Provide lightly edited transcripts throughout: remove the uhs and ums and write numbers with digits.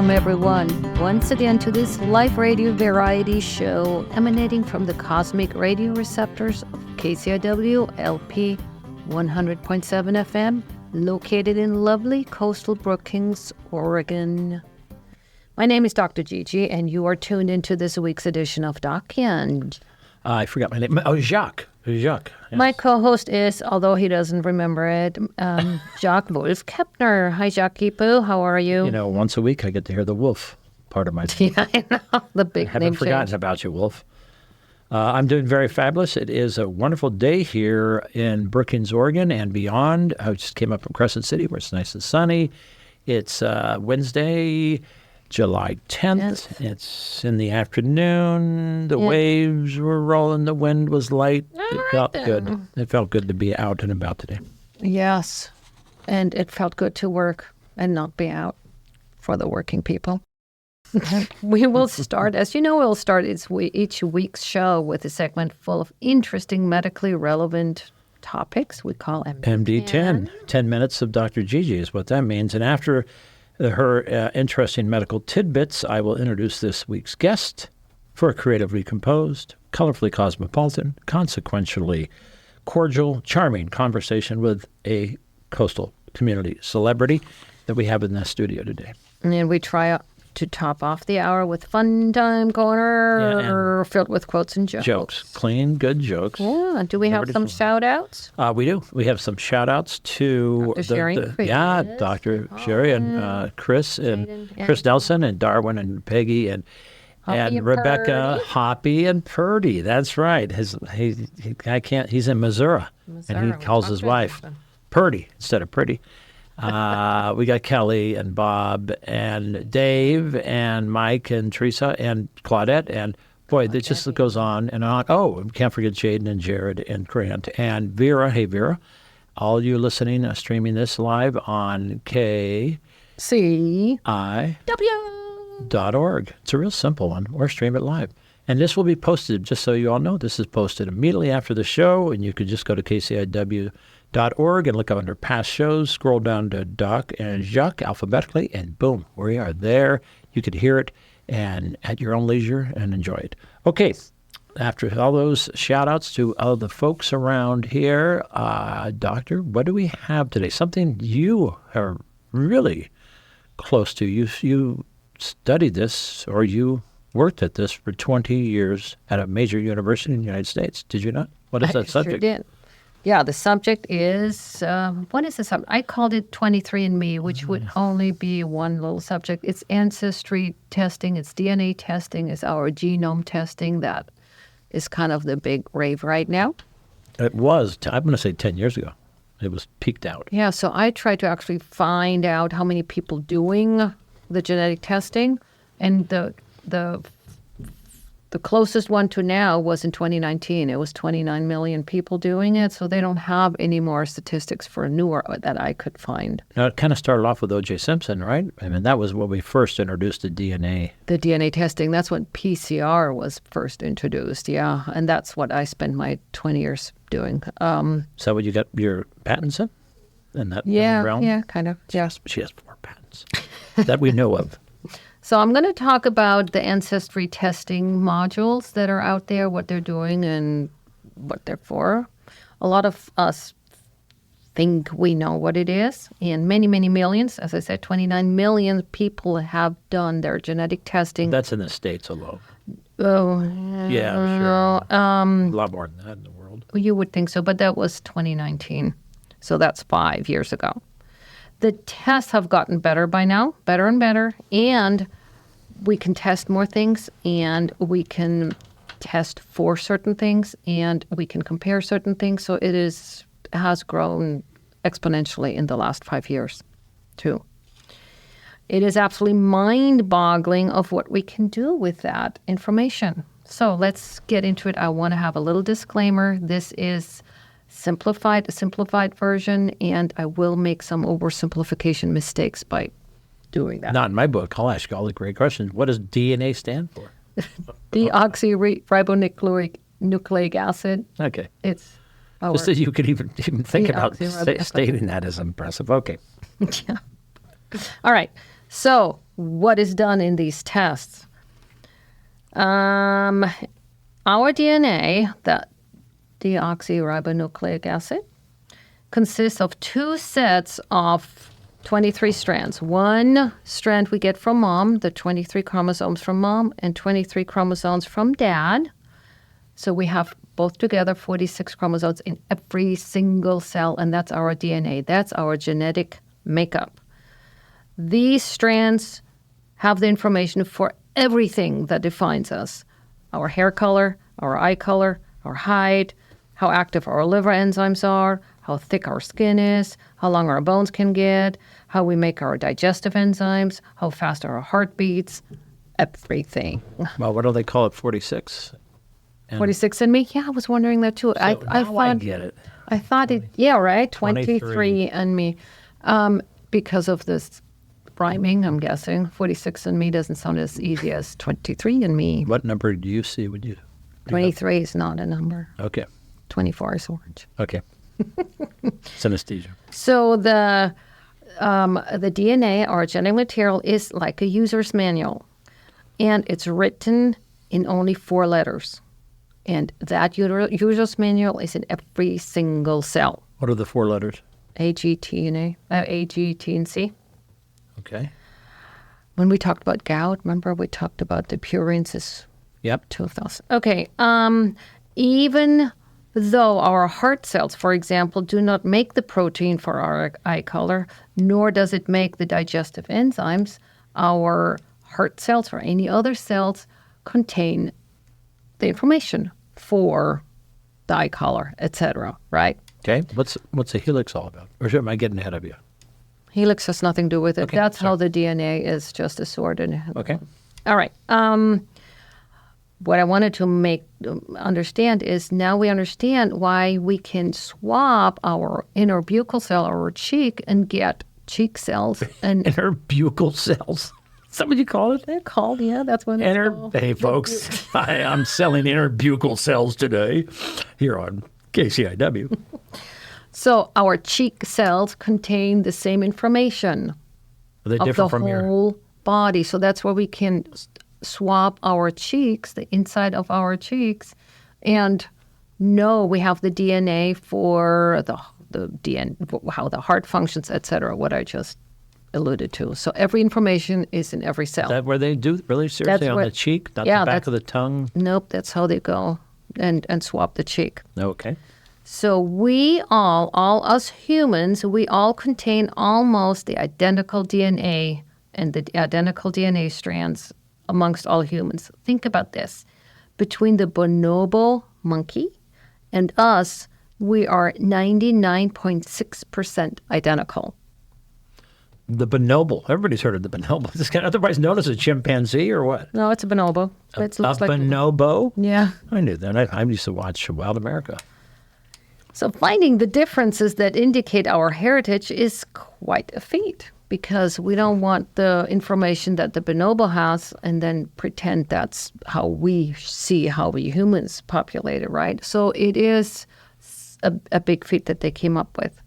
welcome everyone once again to this live radio variety show emanating from the cosmic radio receptors of KCIW LP 100.7 FM, located in lovely coastal Brookings, Oregon. My name is Dr. Gigi, and you are tuned into this week's edition of Doc and... I forgot my name. Oh, Jacques. Jacques. Yes. My co-host is, although he doesn't remember it, Jacques Wolf Kepner. Hi, Jacques Poo. How are you? You know, once a week I get to hear the Wolf part of my name. Yeah, I know. The big name I haven't forgotten change. about you, Wolf. I'm doing very fabulous. It is a wonderful day here in Brookings, Oregon, and beyond. I just came up from Crescent City, where it's nice and sunny. It's Wednesday, July 10th. It's in the afternoon. The waves were rolling. The wind was light. It felt good. It felt good to be out and about today. Yes, and it felt good to work and not be out for the working people. We will start, as you know, we'll start each week's show with a segment full of interesting, medically relevant topics we call MD10. 10 minutes of Dr. Gigi is what that means. And after her interesting medical tidbits, I will introduce this week's guest for a creatively composed, colorfully cosmopolitan, consequentially cordial, charming conversation with a coastal community celebrity that we have in the studio today. And we try to top off the hour with Fun Time Corner, filled with quotes and jokes. Jokes. Clean, good jokes. Yeah. Do we have some shout-outs? We do. We have some shout-outs to Dr. Sherry Dr. Sherry and Chris and Chris Nelson and Darwin and Peggy and Rebecca, Hoppy and Purdy. That's right. He's in Missouri, and he calls his wife Purdy instead of Pretty. We got Kelly and Bob and Dave and Mike and Teresa and Claudette, and boy, it just goes on and on. Oh, and can't forget Jaden and Jared and Grant and Vera. Hey, Vera. All you listening, streaming this live on KCIW.org. It's a real simple one, or stream it live. And this will be posted, just so you all know, this is posted immediately after the show, and you could just go to KCIW.org and look up under past shows, scroll down to Doc and Jacques alphabetically, and boom, we are there. You could hear it and at your own leisure and enjoy it. Okay, after all those shout-outs to all the folks around here, Doctor, what do we have today? Something you are really close to. You studied this, or you worked at this for 20 years at a major university in the United States. Did you not? What is that subject? Sure did. Yeah, the subject is, what is the subject? I called it 23andMe, which would only be one little subject. It's ancestry testing, it's DNA testing, it's our genome testing. That is kind of the big rave right now. It was, I'm going to say 10 years ago. It was peaked out. Yeah, so I tried to actually find out how many people doing the genetic testing, and the closest one to now was in 2019. It was 29 million people doing it, so they don't have any more statistics for newer that I could find. Now, it kind of started off with O.J. Simpson, right? I mean, that was when we first introduced the DNA. The DNA testing, that's when PCR was first introduced, yeah, and that's what I spent my 20 years doing. Is that what you got your patents in that realm? Yeah, kind of, yeah. She has 4 patents that we know of. So I'm going to talk about the ancestry testing modules that are out there, what they're doing and what they're for. A lot of us think we know what it is, and many, many millions, as I said, 29 million people have done their genetic testing. That's in the States alone. Oh, yeah, sure. A lot more than that in the world. You would think so, but that was 2019. So that's 5 years ago. The tests have gotten better by now, better and better, and we can test more things, and we can test for certain things, and we can compare certain things. So it has grown exponentially in the last 5 years, too. It is absolutely mind-boggling of what we can do with that information. So let's get into it. I want to have a little disclaimer. This is a simplified version, and I will make some oversimplification mistakes by doing that. Not in my book. I'll ask you all the great questions. What does DNA stand for? Deoxyribonucleic acid. Okay. It's just that you could even think about stating that is impressive. Okay. Yeah. All right. So, what is done in these tests? Our DNA, the deoxyribonucleic acid, consists of 2 sets of 23 strands. One strand we get from mom, the 23 chromosomes from mom, and 23 chromosomes from dad. So we have both together 46 chromosomes in every single cell, and that's our DNA. That's our genetic makeup. These strands have the information for everything that defines us: our hair color, our eye color, our height, how active our liver enzymes are, how thick our skin is, how long our bones can get, how we make our digestive enzymes, how fast our heart beats, everything. Well, what do they call it? 46. 46 in me? Yeah, I was wondering that too. So I now I get it. I thought it, yeah, right? 23. 23 in me. Because of this rhyming, I'm guessing. 46 in me doesn't sound as easy as 23 in me. What number do you see? Would you? 23 is not a number. Okay. 24 is orange. Okay. Synesthesia. So the DNA, our genetic material, is like a user's manual, and it's written in only 4 letters. And that user's manual is in every single cell. What are the 4 letters? A, G, T, and A. A, G, T, and C. Okay. When we talked about gout, remember we talked about the purines is Yep. 2 of those. Okay. Even though our heart cells, for example, do not make the protein for our eye color, nor does it make the digestive enzymes, our heart cells or any other cells contain the information for the eye color, etc. Right? Okay. What's a helix all about? Or am I getting ahead of you? Helix has nothing to do with it. Okay, That's sorry. how the DNA is just assorted. Okay. All right. What I wanted to make understand is now we understand why we can swap our inner buccal cell, our cheek, and get cheek cells. And Inner buccal cells. Is that what you call it? they're called, yeah, that's what it's called. Hey, folks. I'm selling inner buccal cells today here on KCIW. So our cheek cells contain the same information Are they of the different from your... whole body. So that's where we can swap our cheeks, the inside of our cheeks, and know we have the DNA for the DNA, how the heart functions, etc. What I just alluded to. So every information is in every cell. Is that where they do really seriously That's on where- the cheek, not yeah, the back that's- of the tongue? Nope, that's how they go and swap the cheek. Okay. So we all us humans, we all contain almost the identical DNA and the identical DNA strands amongst all humans. Think about this. Between the bonobo monkey and us, we are 99.6% identical. The bonobo. Everybody's heard of the bonobo. This guy otherwise known as a chimpanzee or what? No, it's a bonobo. It A looks like bonobo? yeah. I knew that. I used to watch Wild America. So finding the differences that indicate our heritage is quite a feat because we don't want the information that the bonobo has and then pretend that's how we see how we humans populated, right? So it is a big feat that they came up with.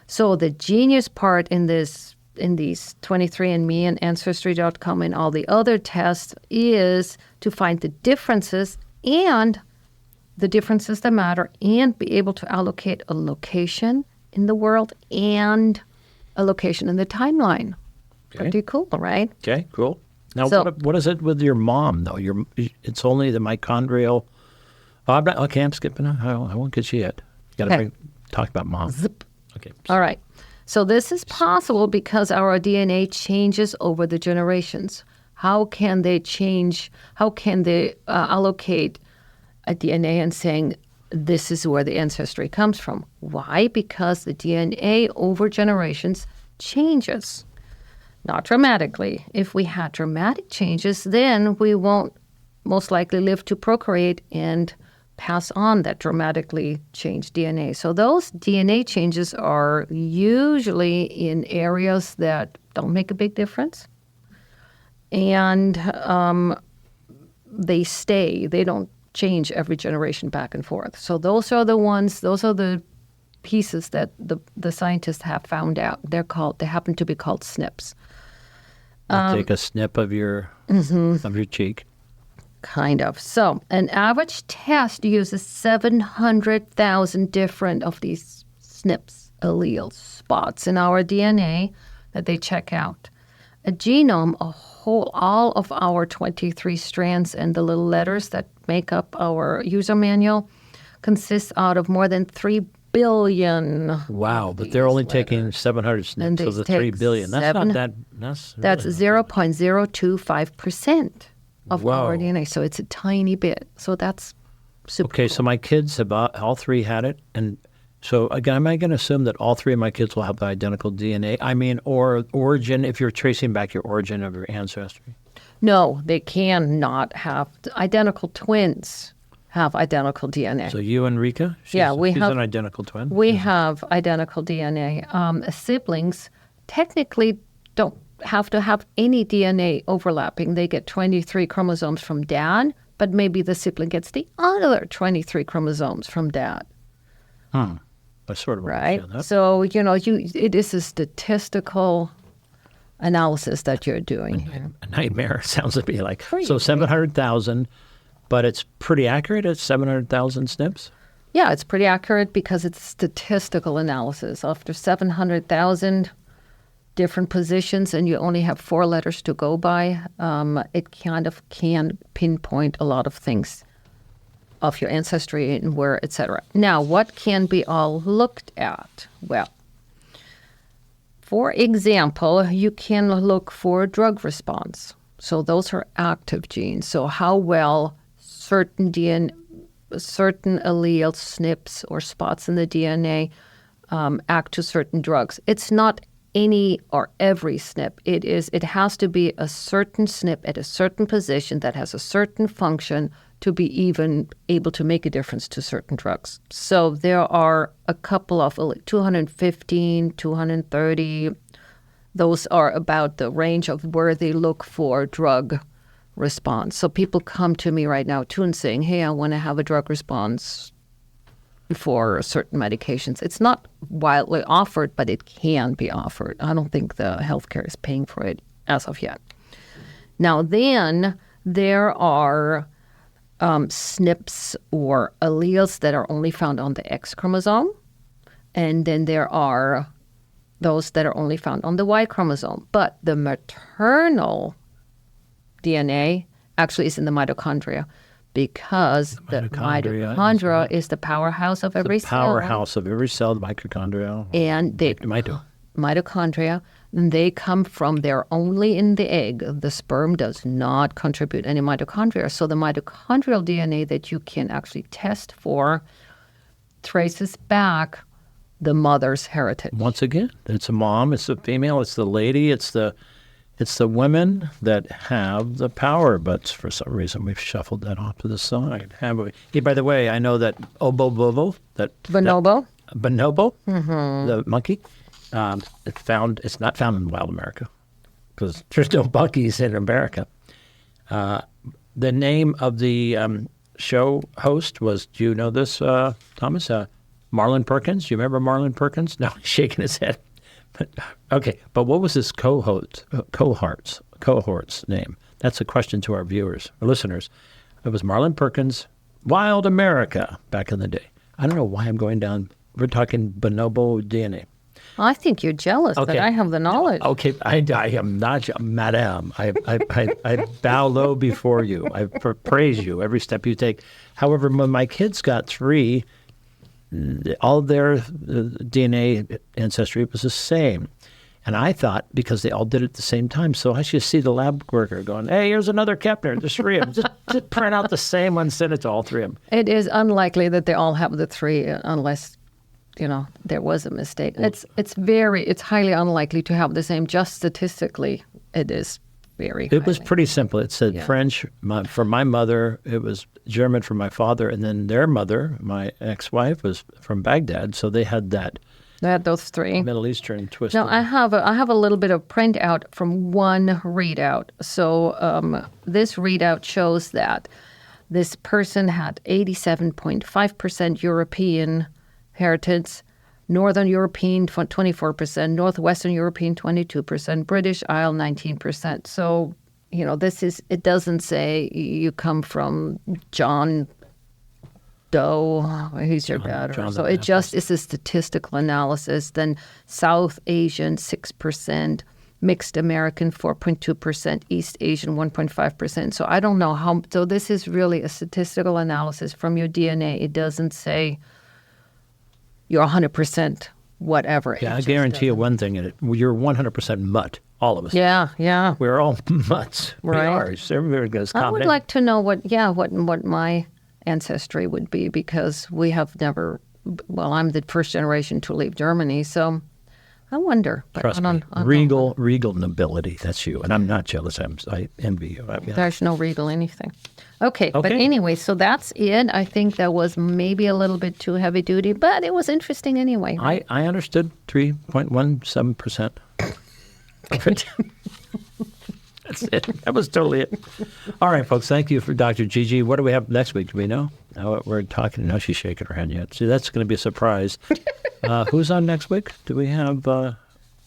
So the genius part in these 23andMe and Ancestry.com and all the other tests is to find the differences and the differences that matter and be able to allocate a location in the world and a location in the timeline. Okay. Pretty cool, right? Okay, cool. Now, So- what is it with your mom, though? It's only the mitochondrial... Oh, I'm skipping. I won't get you yet. You got to Okay. talk about mom. Zip. Okay. All right. So this is possible because our DNA changes over the generations. How can they change? How can they allocate a DNA and saying this is where the ancestry comes from? Why? Because the DNA over generations changes. Not dramatically. If we had dramatic changes, then we won't most likely live to procreate and pass on that dramatically changed DNA. So those DNA changes are usually in areas that don't make a big difference. And they stay. They don't change every generation back and forth. So those are the pieces that the scientists have found out. They happen to be called SNPs. Take a snip of your cheek. Kind of. So an average test uses 700,000 different of these SNPs, alleles, spots in our DNA that they check out. A genome, all of our 23 strands and the little letters that make up our user manual consists out of more than 3 billion. Wow, but they're only taking 700 SNPs of the 3 billion. That's not that. That's really 0.025% of Whoa. our DNA. So it's a tiny bit. So that's super Okay, cool. so my kids have all three had it, and so again, am I going to assume that all three of my kids will have the identical DNA? I mean, or origin, if you're tracing back your origin of your ancestry? No, they cannot have identical twins have identical DNA. So you and Rika? She's we have an identical twin? We have identical DNA. Siblings technically don't have to have any DNA overlapping. They get 23 chromosomes from dad, but maybe the sibling gets the other 23 chromosomes from dad. I sort of Right? understand that. So, it is a statistical analysis that you're doing here. A nightmare sounds to be like. Pretty So 700,000, but it's pretty accurate at 700,000 SNPs? Yeah, it's pretty accurate because it's statistical analysis. After 700,000 different positions and you only have 4 letters to go by, it kind of can pinpoint a lot of things of your ancestry and where, etc. Now, what can be all looked at? Well, for example, you can look for drug response. So those are active genes. So how well certain alleles, SNPs, or spots in the DNA act to certain drugs. It's not any or every SNP. It has to be a certain SNP at a certain position that has a certain function to be even able to make a difference to certain drugs. So there are a couple of 215, 230. Those are about the range of where they look for drug response. So people come to me right now too and saying, hey, I want to have a drug response for certain medications. It's not widely offered, but it can be offered. I don't think the healthcare is paying for it as of yet. Now then, there are SNPs or alleles that are only found on the X chromosome. And then there are those that are only found on the Y chromosome. But the maternal DNA actually is in the mitochondria because the mitochondria is the powerhouse of every cell. Powerhouse of every cell, the mitochondria. And the mitochondria, they come from, they're only in the egg. The sperm does not contribute any mitochondria. So the mitochondrial DNA that you can actually test for traces back the mother's heritage. Once again, it's a mom, it's a female, it's the lady, it's the women that have the power. But for some reason, we've shuffled that off to the side. Have we? Hey, by the way, I know that bonobo, the monkey, it's not found in wild America because there's no monkeys in America. The name of the show host was, do you know this, Thomas? Marlon Perkins. Do you remember Marlon Perkins? No, he's shaking his head. But what was his cohort's name? That's a question to our viewers or listeners. It was Marlon Perkins, Wild America, back in the day. I don't know why I'm going down. We're talking bonobo DNA. I think you're jealous that I have the knowledge. Okay, I am not, madam. I bow low before you. I praise you every step you take. However, when my kids got 3, all their DNA ancestry was the same. And I thought, because they all did it at the same time, so I should see the lab worker going, hey, here's another Kepner, there's 3 of them. Just print out the same one, send it to all 3 of them. It is unlikely that they all have the 3 unless, there was a mistake. It's highly unlikely to have the same. Just statistically, it is very It was pretty simple. It said French for my mother, it was German for my father, and then their mother, my ex-wife, was from Baghdad, so they had that. They had those 3. Middle Eastern twist. Now, I have a little bit of printout from one readout. So this readout shows that this person had 87.5% European heritage, Northern European, 24%, Northwestern European, 22%, British Isle, 19%. So, it doesn't say you come from John Doe, he's your dad. John So the it just is a statistical analysis. Then South Asian, 6%, mixed American, 4.2%, East Asian, 1.5%. So I don't know how, so this is really a statistical analysis from your DNA. It doesn't say you're 100% whatever. Yeah, It I just guarantee you doesn't. one thing, you're 100% mutt, all of us. Yeah. We're all mutts. Right. We are. Everybody goes I would like to know what my ancestry would be, because we have never, well, I'm the first generation to leave Germany, so I wonder. But Trust I me, don't know. regal nobility. That's you, and I'm not jealous. I envy you. There's no regal anything. Okay, but Okay. anyway, so that's it. I think that was maybe a little bit too heavy duty, but it was interesting anyway. I understood 3.17%. That's it. That was totally it. All right, folks. Thank you for Dr. Gigi. What do we have next week? Do we know? We're talking. No, she's shaking her head yet. See, that's going to be a surprise. Who's on next week? Do we have?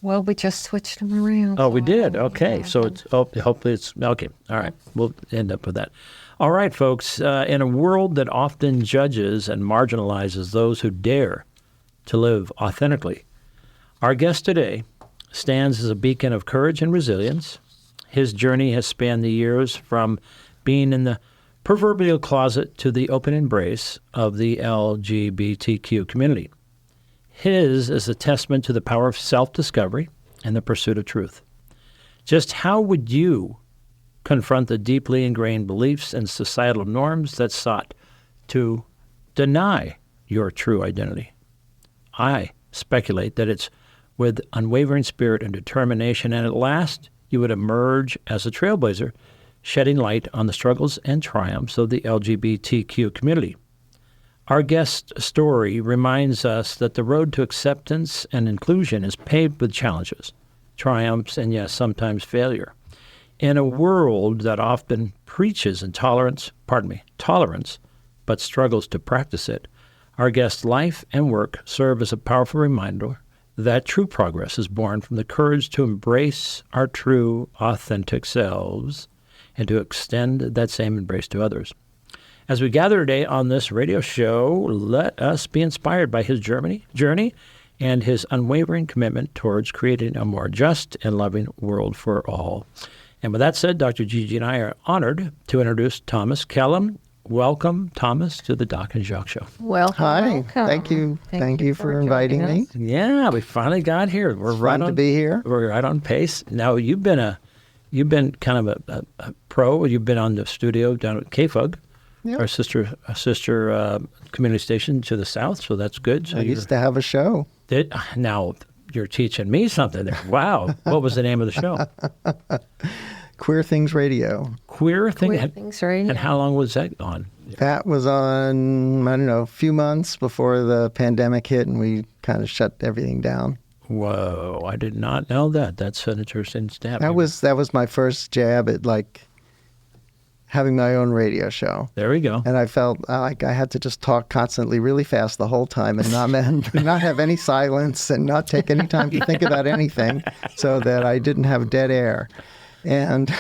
Well, we just switched them around. Oh, we did. Okay. So it's hopefully it's okay. All right. We'll end up with that. All right, folks. In a world that often judges and marginalizes those who dare to live authentically, our guest today stands as a beacon of courage and resilience. His journey has spanned the years from being in the proverbial closet to the open embrace of the LGBTQ community. His is a testament to the power of self-discovery and the pursuit of truth. Just how would you confront the deeply ingrained beliefs and societal norms that sought to deny your true identity? I speculate that it's with unwavering spirit and determination, and at last you would emerge as a trailblazer, shedding light on the struggles and triumphs of the LGBTQ community. Our guest's story reminds us that the road to acceptance and inclusion is paved with challenges, triumphs, and yes, sometimes failure. In a world that often preaches tolerance, but struggles to practice it, our guest's life and work serve as a powerful reminder that true progress is born from the courage to embrace our true, authentic selves and to extend that same embrace to others. As we gather today on this radio show, let us be inspired by his journey and his unwavering commitment towards creating a more just and loving world for all. And with that said, Dr. Gigi and I are honored to introduce Thomas Kelem. Welcome, Thomas, to the Doc and Jacques Show. Welcome. Hi. welcome. Thank you. Thank you for joining inviting me. us. Yeah, we finally got here. We're Fun to be here. We're right on pace. Now you've been kind of a pro. You've been on the studio down at KFUG, Yep. our sister community station to the south. So that's good. So I used to have a show. now you're teaching me something there. Wow. What was the name of the show? Queer Things Radio. Queer Thing. Queer Things Radio. And how long was that on? That was on, I don't know, a few months before the pandemic hit and we kind of shut everything down. Whoa, I did not know that. That's an interesting stat. That was my first jab at having my own radio show. There we go. And I felt like I had to just talk constantly really fast the whole time and not have any silence and not take any time to think about anything so that I didn't have dead air. And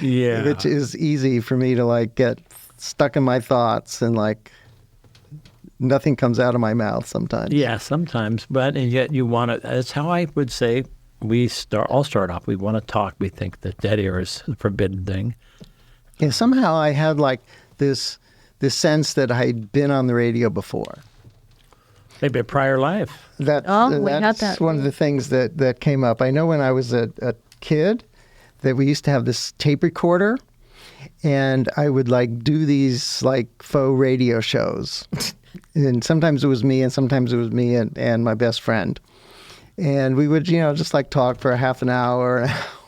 Yeah. which is easy for me to get stuck in my thoughts and nothing comes out of my mouth sometimes. Yeah, sometimes, and yet you want to. That's how I would say all start off. We want to talk. We think that dead air is a forbidden thing. Yeah, somehow I had this sense that I'd been on the radio before. Maybe a prior life. We had That's that. one of the things that came up. I know when I was a kid that we used to have this tape recorder, and I would do these faux radio shows. And sometimes it was me, and sometimes it was me and my best friend. And we would, just talk for a half an hour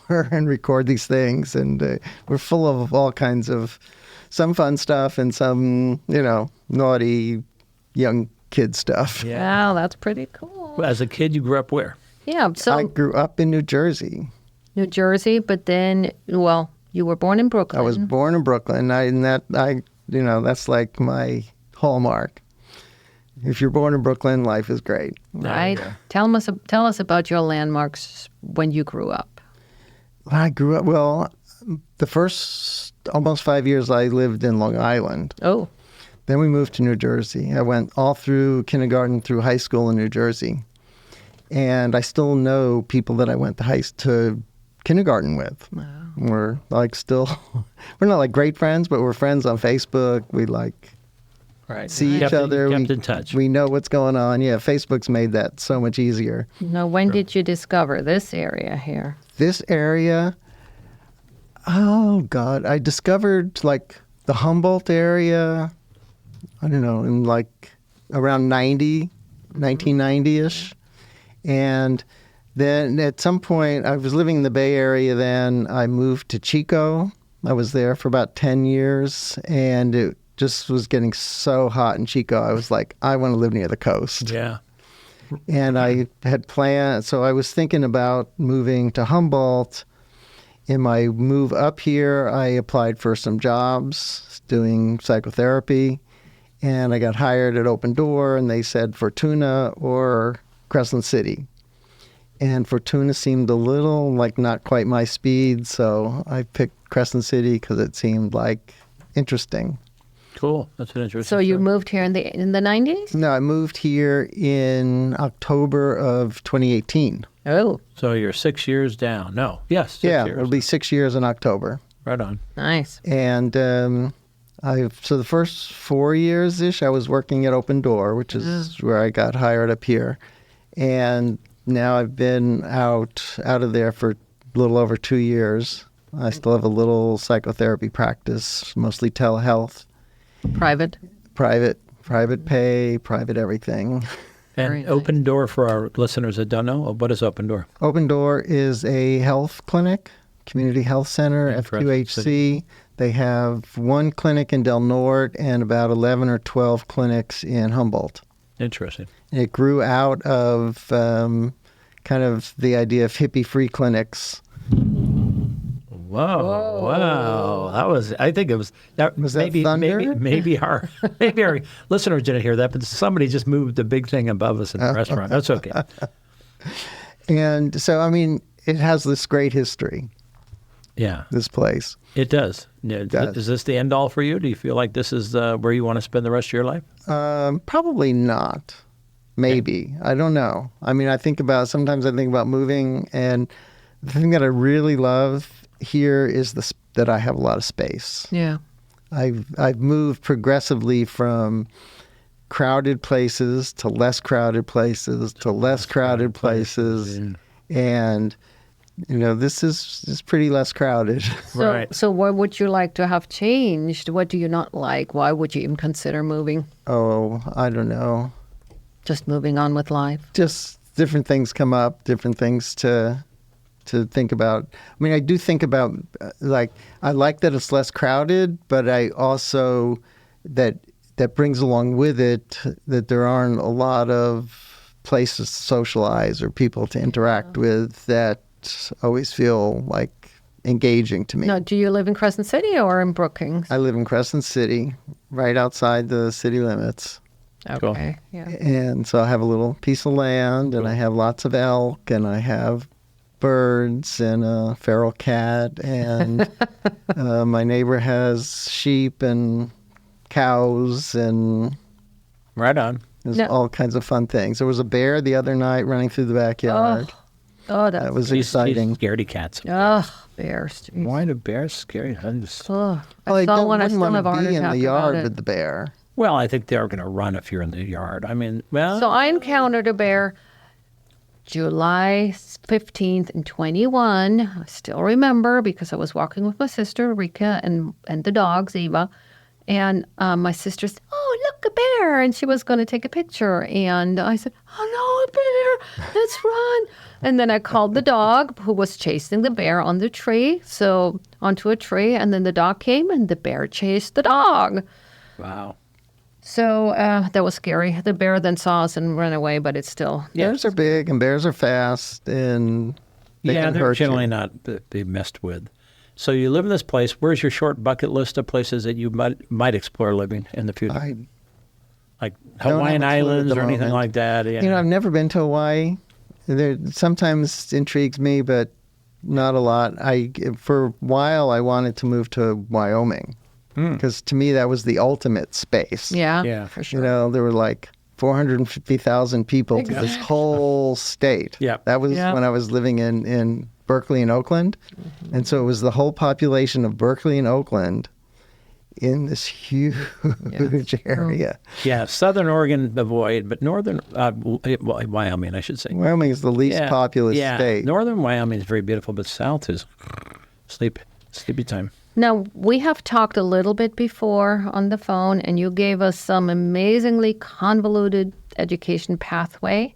and record these things. And we're full of all kinds of some fun stuff and some, naughty young kid stuff. Wow, that's pretty cool. As a kid, you grew up where? Yeah, so I grew up in New Jersey. New Jersey, but then, you were born in Brooklyn. I was born in Brooklyn, that's my hallmark. If you're born in Brooklyn, life is great. Right? Yeah. Tell us about your landmarks when you grew up. I grew up, well, the first almost 5 years I lived in Long Island. Oh, Then we moved to New Jersey. I went all through kindergarten through high school in New Jersey. And I still know people that I went to kindergarten with. wow. We're like still, we're not like great friends, but we're friends on Facebook. We like Right. see each Kept- other. Kept we, in touch. we know what's going on. Yeah, Facebook's made that so much easier. Now, when did you discover this area here? This area, oh God, I discovered like the Humboldt area, I don't know, in like around 1990-ish. And then at some point, I was living in the Bay Area then. I moved to Chico. I was there for about 10 years, and it just was getting so hot in Chico. I was like, I want to live near the coast. Yeah. And I had planned, so I was thinking about moving to Humboldt. In my move up here, I applied for some jobs doing psychotherapy, and I got hired at Open Door, and they said Fortuna or Crescent City. And Fortuna seemed a little like not quite my speed, so I picked Crescent City because it seemed like interesting. Cool. That's an interesting So you story. moved here in the 90s? No, I moved here in October of 2018. Oh, So you're 6 years down. No. Yes. 6 Yeah, years. it'll be 6 years in October. Right on. nice. And so the first 4 years-ish, I was working at Open Door, which is where I got hired up here. And now I've been out of there for a little over 2 years. I still have a little psychotherapy practice, mostly telehealth, Private? private pay, private everything. Very And nice. Open Door for our listeners that don't know. What is Open Door? Open Door is a health clinic, community health center, In Crescent FQHC. They have one clinic in Del Norte and about 11 or 12 clinics in Humboldt. Interesting. It grew out of kind of the idea of hippie-free clinics. Whoa. Wow. That was, I think it was, that Was that maybe, thunder? maybe our listeners didn't hear that, but somebody just moved the big thing above us in the restaurant. That's okay. And so, I mean, it has this great history, Yeah, this place. it does. Yeah, does. Is this the end all for you? Do you feel like this is where you want to spend the rest of your life? Probably not. Maybe. I don't know. I mean, sometimes I think about moving, and the thing that I really love here is that I have a lot of space. Yeah. I've moved progressively from crowded places to less crowded places to less crowded places, and this is pretty less crowded. So, Right. so what would you like to have changed? What do you not like? Why would you even consider moving? Oh, I don't know. Just moving on with life? Just different things come up, different things to think about. I mean, I do think about I like that it's less crowded, but I also that brings along with it that there aren't a lot of places to socialize or people to interact with that always feel like engaging to me. No, do you live in Crescent City or in Brookings? I live in Crescent City, right outside the city limits. Cool. Okay. Yeah. And so I have a little piece of land, and I have lots of elk, and I have birds and a feral cat, and my neighbor has sheep and cows, and Right on. there's No. all kinds of fun things. There was a bear the other night running through the backyard. Oh, that's That was These exciting. scaredy cats. bears. Why do bears scary? Oh, Well, I saw one. I wouldn't still want have to a heart be in attack the about yard it. with the bear. Well, I think they're going to run if you're in the yard. I mean, well, So I encountered a bear July 15th and 21. I still remember because I was walking with my sister, Rika, and the dogs, Eva. And my sister said, "Oh, look, a bear." And she was going to take a picture. And I said, "Oh, no, a bear. Let's run." And then I called the dog who was chasing the bear on the tree. So onto a tree. And then the dog came and the bear chased the dog. wow. So that was scary. The bear then saw us and ran away, but it's still... Bears are big and bears are fast, and they Yeah, can they're hurt generally you. not be messed with. So you live in this place. Where's your short bucket list of places that you might explore living in the future? like Don't have Hawaiian a clue at Islands the or anything moment. like that? Yeah. You know, I've never been to Hawaii. There sometimes intrigues me, but not a lot. For a while, I wanted to move to Wyoming because to me that was the ultimate space. Yeah, Yeah. for sure. You know, there were like 450,000 people to this Exactly. whole state. Yeah. That was Yeah. when I was living in Berkeley and Oakland. And so it was the whole population of Berkeley and Oakland in this huge area. Yeah, Southern Oregon avoid, but Northern Wyoming, I should say. Wyoming is the least populous yeah. state. Northern Wyoming is very beautiful, but South is sleepy time. Now, we have talked a little bit before on the phone, and you gave us some amazingly convoluted education pathway.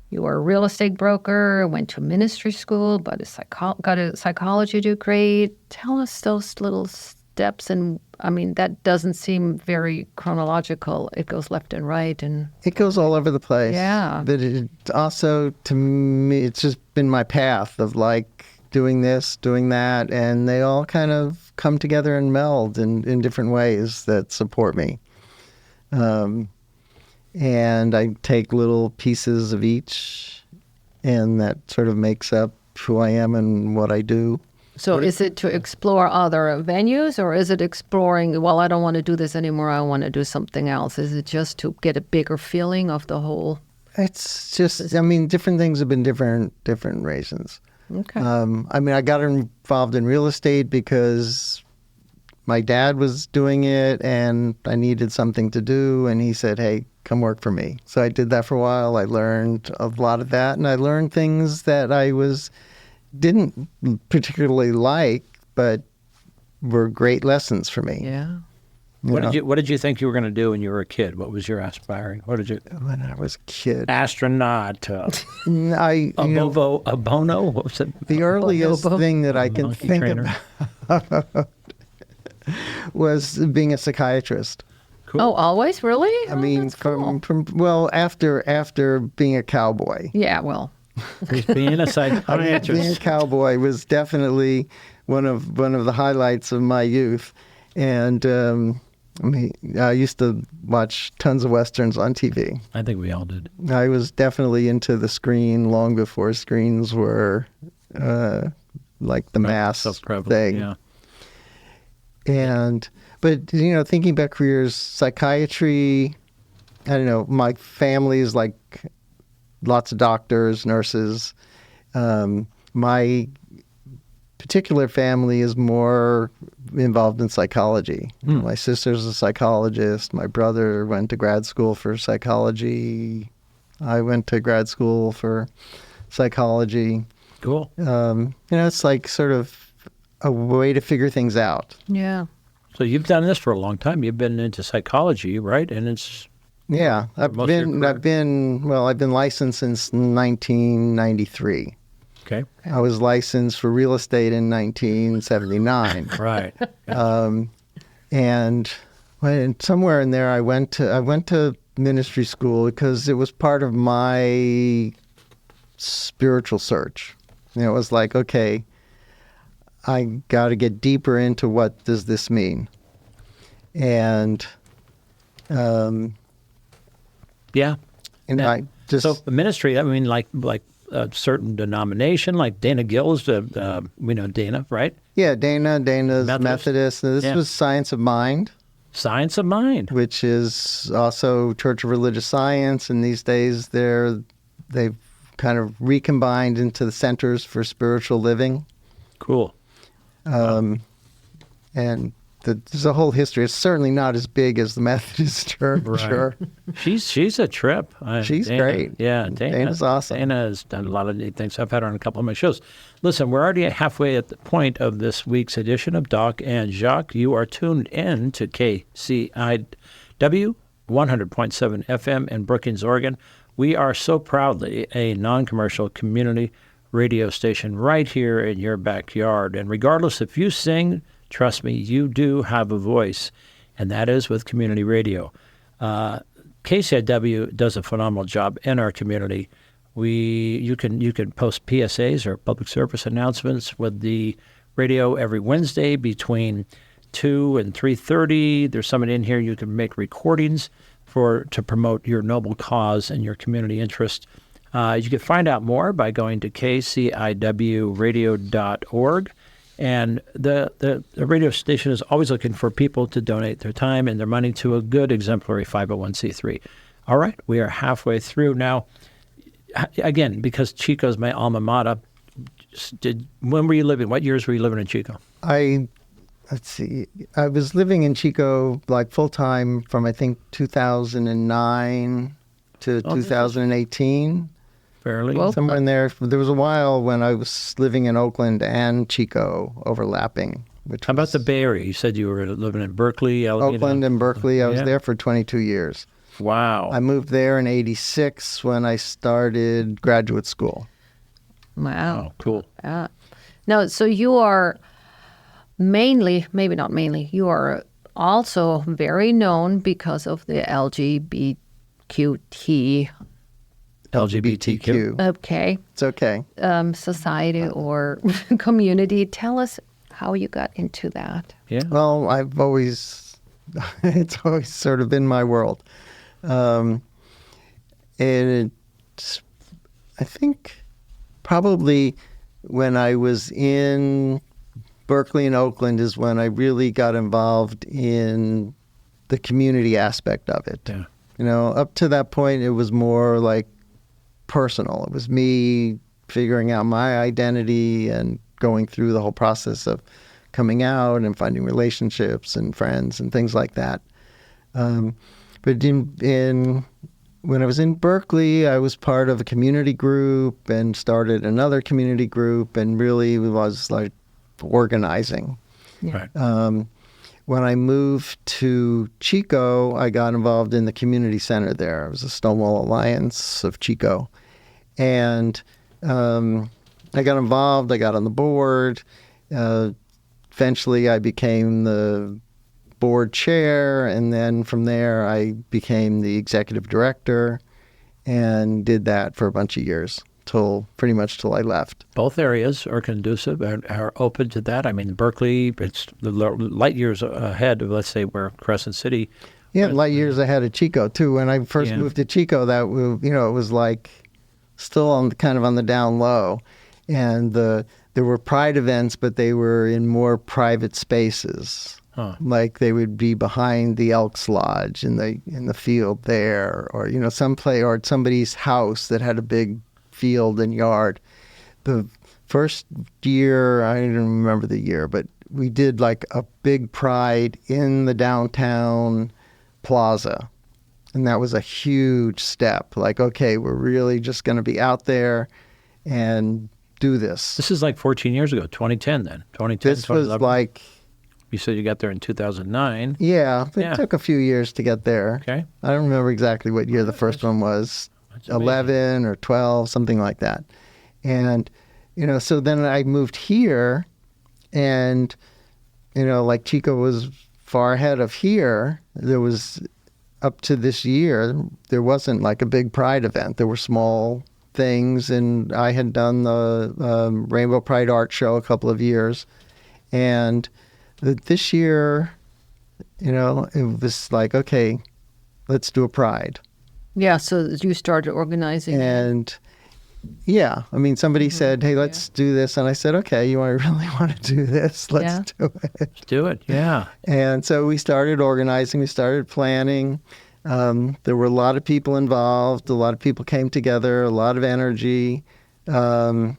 You were a real estate broker, went to ministry school, but got a psychology degree. Tell us those little steps, and I mean, that doesn't seem very chronological. It goes left and right, and It goes all over the place. Yeah. But it also, to me, it's just been my path of like doing this, doing that, and they all kind of come together and meld in different ways that support me. And I take little pieces of each, and that sort of makes up who I am and what I do. so is it to explore other venues, or is it exploring, well, I don't want to do this anymore, I want to do something else? Is it just to get a bigger feeling of the whole? It's just, I mean, different things have been different reasons. Okay. I mean, I got involved in real estate because my dad was doing it and I needed something to do. And he said, hey, come work for me. So I did that for a while. I learned a lot of that. And I learned things that I didn't particularly like, but were great lessons for me. Yeah. What did you think you were going to do when you were a kid? What was your aspiring? What did you? When I was a kid, Astronaut. a bono. What was it? the earliest Bonobo. thing that I can Monkey think trainer. about was being a psychiatrist. Cool. Oh, always? Really? I mean, after being a cowboy. Yeah, well, He's being a Being a psychiatrist. cowboy was definitely one of the highlights of my youth, and I used to watch tons of westerns on TV. I think we all did. I was definitely into the screen long before screens were like the mass So prevalent, thing. Yeah. But you know, thinking about careers, psychiatry. I don't know. My family is like lots of doctors, nurses. My particular family is more involved in psychology. My sister's a psychologist. My brother went to grad school for psychology. I went to grad school for psychology. Cool. You know, it's like sort of a way to figure things out. yeah. So you've done this for a long time. You've been into psychology, right? And it's Yeah, I've Most of your career. been licensed since 1993. okay. I was licensed for real estate in 1979. Right. And somewhere in there, I went to ministry school because it was part of my spiritual search. You know, it was like, okay, I got to get deeper into what does this mean, and Yeah. and Yeah. I just So the ministry, I mean, like a certain denomination, like Dana Gill's, we know Dana, right? yeah, Dana's Methodist. And this Yeah. was Science of Mind, Science of Mind. which is also Church of Religious Science, and these days they've kind of recombined into the Centers for Spiritual Living. Cool. And there's a whole history. It's certainly not as big as the Methodist Church. Right. Sure. She's a trip. She's Dana, great. Yeah, Dana's awesome. Dana has done a lot of neat things. I've had her on a couple of my shows. Listen, we're already halfway at the point of this week's edition of Doc and Jacques. You are tuned in to KCIW 100.7 FM in Brookings, Oregon. We are so proudly a non-commercial community radio station right here in your backyard. And regardless if you sing, trust me, you do have a voice, and that is with community radio. KCIW does a phenomenal job in our community. You can post PSAs or public service announcements with the radio every Wednesday between 2 and 3:30. There's someone in here. You can make recordings to promote your noble cause and your community interest. You can find out more by going to kciwradio.org. And the radio station is always looking for people to donate their time and their money to a good exemplary 501c3. All right, we are halfway through now. Again, because Chico's my alma mater, when were you living? What years were you living in Chico? Let's see. I was living in Chico like full time from I think 2009 to 2018. Fairly. Well, Somewhere in there. There was a while when I was living in Oakland and Chico overlapping. How about the Bay Area? You said you were living in Berkeley, Alameda. Oakland and Berkeley. I was Yeah. there for 22 years. Wow. I moved there in 86 when I started graduate school. Wow. Oh, cool. No, so you are mainly, maybe not mainly, you are also very known because of the LGBTQ, LGBTQ. okay, It's okay. society or community. Tell us how you got into that. Yeah. Well, it's always sort of been my world. And it's, I think probably when I was in Berkeley and Oakland is when I really got involved in the community aspect of it. Yeah. You know, up to that point, it was more like personal. It was me figuring out my identity and going through the whole process of coming out and finding relationships and friends and things like that. But when I was in Berkeley, I was part of a community group and started another community group and really was like organizing. Right. When I moved to Chico, I got involved in the community center there. It was the Stonewall Alliance of Chico. And I got involved. I got on the board. Eventually, I became the board chair. And then from there, I became the executive director and did that for a bunch of years, pretty much till I left. Both areas are conducive and are open to that. I mean, Berkeley, it's the light years ahead of, let's say, where Crescent City. Yeah, light years ahead of Chico, too. When I first Yeah. moved to Chico, it was like still kind of on the down low. And there were pride events, but they were in more private spaces. Huh. Like they would be behind the Elks Lodge in the field there, or or at somebody's house that had a big field and yard. The first year, I don't remember the year, but we did like a big pride in the downtown plaza. And that was a huge step. Like, okay, we're really just going to be out there and do this. This is like 14 years ago, 2010 then. 2010, This was 2011. like, You said you got there in 2009. yeah, it Yeah. took a few years to get there. Okay. I don't remember exactly what year the first one was. That's amazing. 11 or 12, something like that. And, so then I moved here and, like Chico was far ahead of here. There was, up to this year, there wasn't like a big pride event. There were small things, and I had done the Rainbow Pride Art Show a couple of years. And this year, it was like, okay, let's do a pride. Yeah, so you started organizing. And yeah, I mean, somebody said, hey, let's do this. And I said, okay, you really want to do this? Let's do it. Let's do it. Yeah. And so we started organizing, we started planning. There were a lot of people involved. A lot of people came together, a lot of energy. And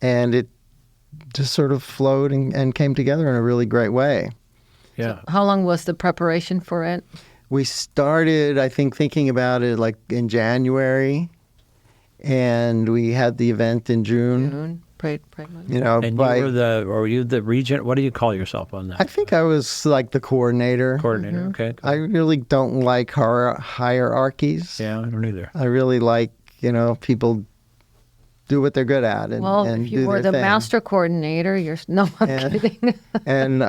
it just sort of flowed and came together in a really great way. Yeah. How long was the preparation for it? We started, I think, thinking about it like in January, and we had the event in June. June. Pride month. And were you the regent? What do you call yourself on that? I think I was like the coordinator. Coordinator. Okay. I really don't like hierarchies. Yeah, I don't either. I really like, people do what they're good at and, Well, and if do you were their the thing. master coordinator, no, I'm And- kidding. And,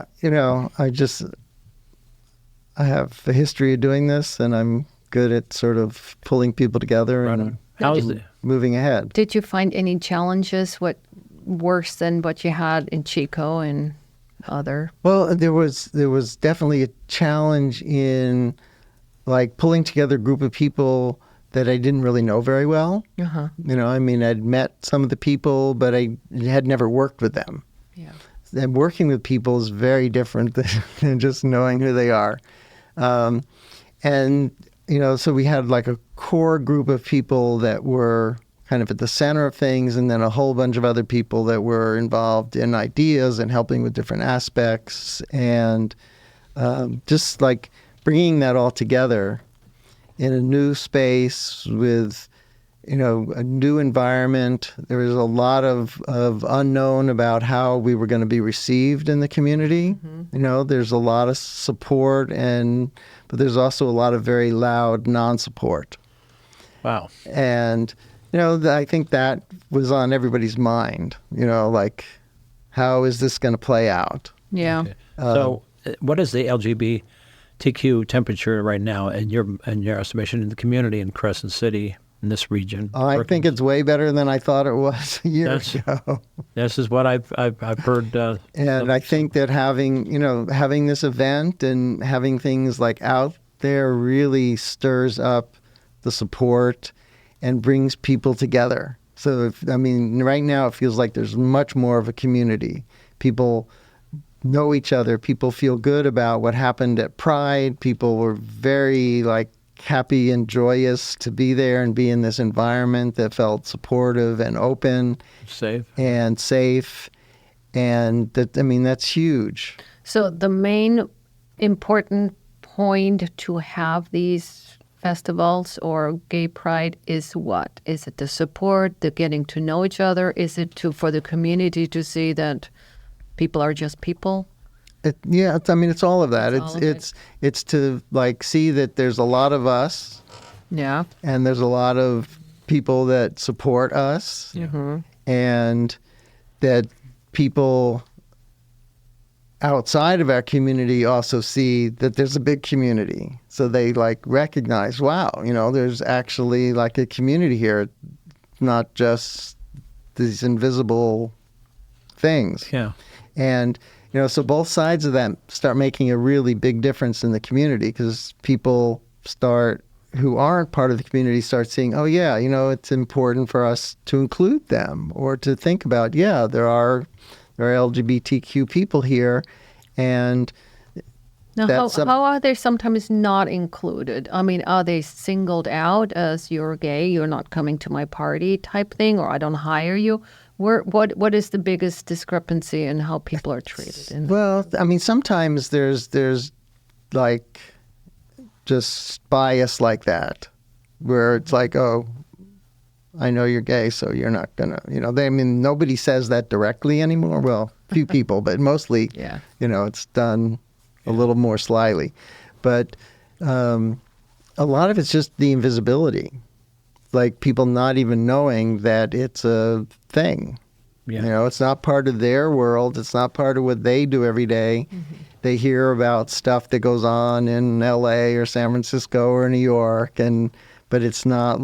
I have a history of doing this, and I'm good at sort of pulling people together Right and on. How's the moving ahead. Did you find any challenges, worse than what you had in Chico and other? Well, there was definitely a challenge in like pulling together a group of people that I didn't really know very well. Uh-huh. I mean, I'd met some of the people, but I had never worked with them. Yeah. And working with people is very different than just knowing who they are. And, so we had like a core group of people that were kind of at the center of things, and then a whole bunch of other people that were involved in ideas and helping with different aspects, and just like bringing that all together in a new space with, a new environment. There was a lot of unknown about how we were going to be received in the community. Mm-hmm. There's a lot of support, but there's also a lot of very loud non-support. Wow. And I think that was on everybody's mind, like, how is this going to play out? Yeah. Okay. So what is the LGBTQ temperature right now in your estimation in the community in Crescent City, in this region? I think it's way better than I thought it was a year ago. This is what I've heard. And I think that having this event and having things like out there really stirs up the support and brings people together. So, right now it feels like there's much more of a community. People know each other. People feel good about what happened at Pride. People were very, happy and joyous to be there and be in this environment that felt supportive and open. Safe. And safe. And that's huge. So the main important point to have these festivals or gay pride is what? Is it the support, the getting to know each other? Is it for the community to see that people are just people? It's all of that. It's to see that there's a lot of us. Yeah. And there's a lot of people that support us. Mm-hmm. And that people outside of our community also see that there's a big community. So they recognize, wow, there's actually a community here. It's not just these invisible things. Yeah. And, so both sides of that start making a really big difference in the community, because people who aren't part of the community start seeing, oh yeah, it's important for us to include them, or to think about, there are LGBTQ people here, and now, how are they sometimes not included? Are they singled out as you're gay, you're not coming to my party type thing, or I don't hire you? What is the biggest discrepancy in how people are treated? Well, sometimes there's just bias like that, where it's oh, I know you're gay, so you're not gonna, nobody says that directly anymore. Well, few people, but mostly, yeah. It's done a little more slyly. But a lot of it's just the invisibility, people not even knowing that it's a thing. Yeah. It's not part of their world. It's not part of what they do every day. Mm-hmm. They hear about stuff that goes on in LA or San Francisco or New York, but it's not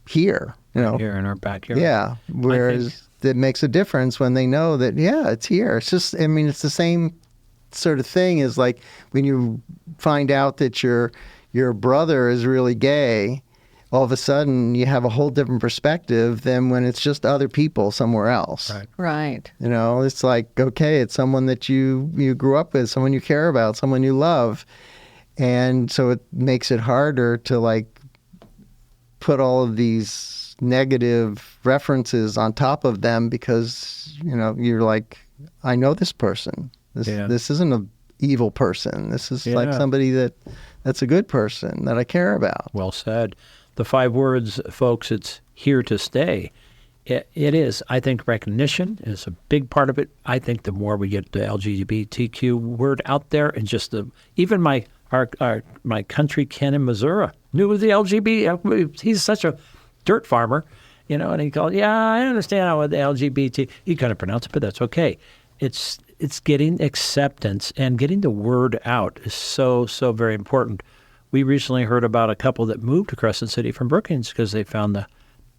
here, here in our backyard. Yeah. Whereas it makes a difference when they know that, it's here. It's just, it's the same sort of thing as when you find out that your brother is really gay, all of a sudden you have a whole different perspective than when it's just other people somewhere else. Right. It's okay, it's someone that you grew up with, someone you care about, someone you love. And so it makes it harder to put all of these negative references on top of them, because, you're I know this person. This isn't an evil person. This is somebody that's a good person that I care about. Well said. The 5 words, folks, it's here to stay. It is. I think recognition is a big part of it. I think the more we get the LGBTQ word out there, and just even my country Ken in Missouri knew the LGBT. He's such a dirt farmer, and he called, I understand how the LGBT. He couldn't pronounce it, but that's okay. It's getting acceptance and getting the word out is so very important. We recently heard about a couple that moved to Crescent City from Brookings because they found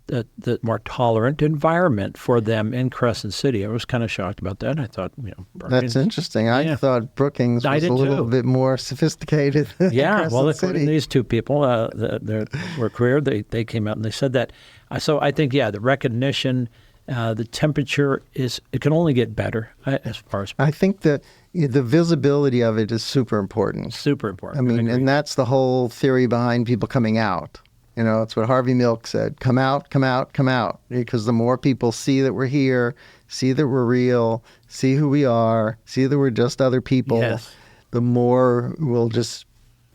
the more tolerant environment for them in Crescent City. I was kind of shocked about that. I thought, Brookings, That's interesting. I thought Brookings I was did a little too. bit more sophisticated than Yeah, well, Crescent according to City. these two people that were queer, they came out and they said that. So I think, the recognition, the temperature it can only get better as far as I think the visibility of it is super important. super important. I mean, agree. and that's the whole theory behind people coming out. It's what Harvey Milk said: come out, come out, come out. Because the more people see that we're here, see that we're real, see who we are, see that we're just other people, Yes. the more we'll just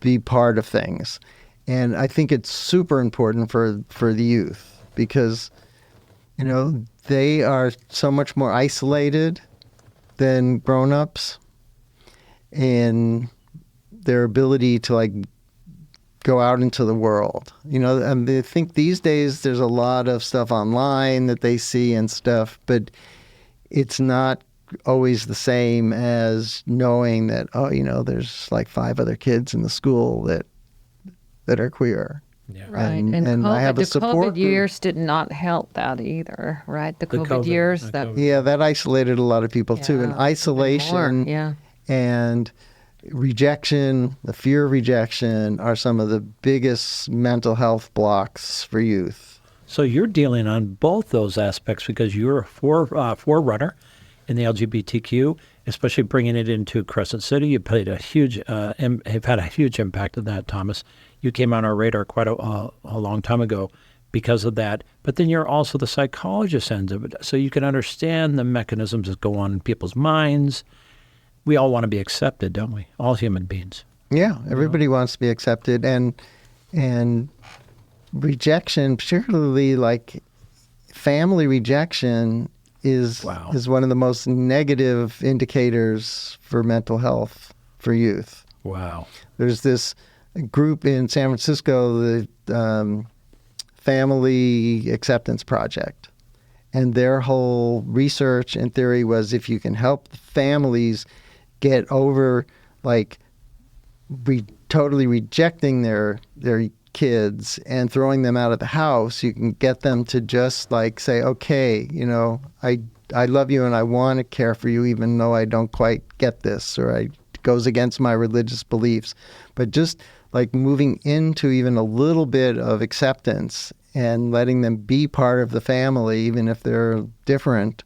be part of things. And I think it's super important for the youth because, they are so much more isolated than grown-ups in their ability to go out into the world. And I think these days there's a lot of stuff online that they see and stuff, but it's not always the same as knowing that, there's 5 other kids in the school that are queer. Yeah. Right. And COVID, I have a the support COVID group. years did not help that either, right? The COVID years the that COVID. Yeah, that isolated a lot of people too. And Yeah, isolation more, yeah. and rejection, the fear of rejection are some of the biggest mental health blocks for youth. So you're dealing on both those aspects because you're a forerunner in the LGBTQ, especially bringing it into Crescent City. You played a huge, have had a huge impact of that, Thomas. You came on our radar quite a long time ago because of that. But then you're also the psychologist end of it, so you can understand the mechanisms that go on in people's minds. We all want to be accepted, don't we? All human beings. Yeah, everybody wants to be accepted, and rejection, particularly family rejection, is one of the most negative indicators for mental health for youth. Wow. There's this group in San Francisco, the Family Acceptance Project, and their whole research and theory was if you can help the families get over totally rejecting their kids and throwing them out of the house, you can get them to just say, okay, I love you and I want to care for you even though I don't quite get this or it goes against my religious beliefs. But just moving into even a little bit of acceptance and letting them be part of the family, even if they're different,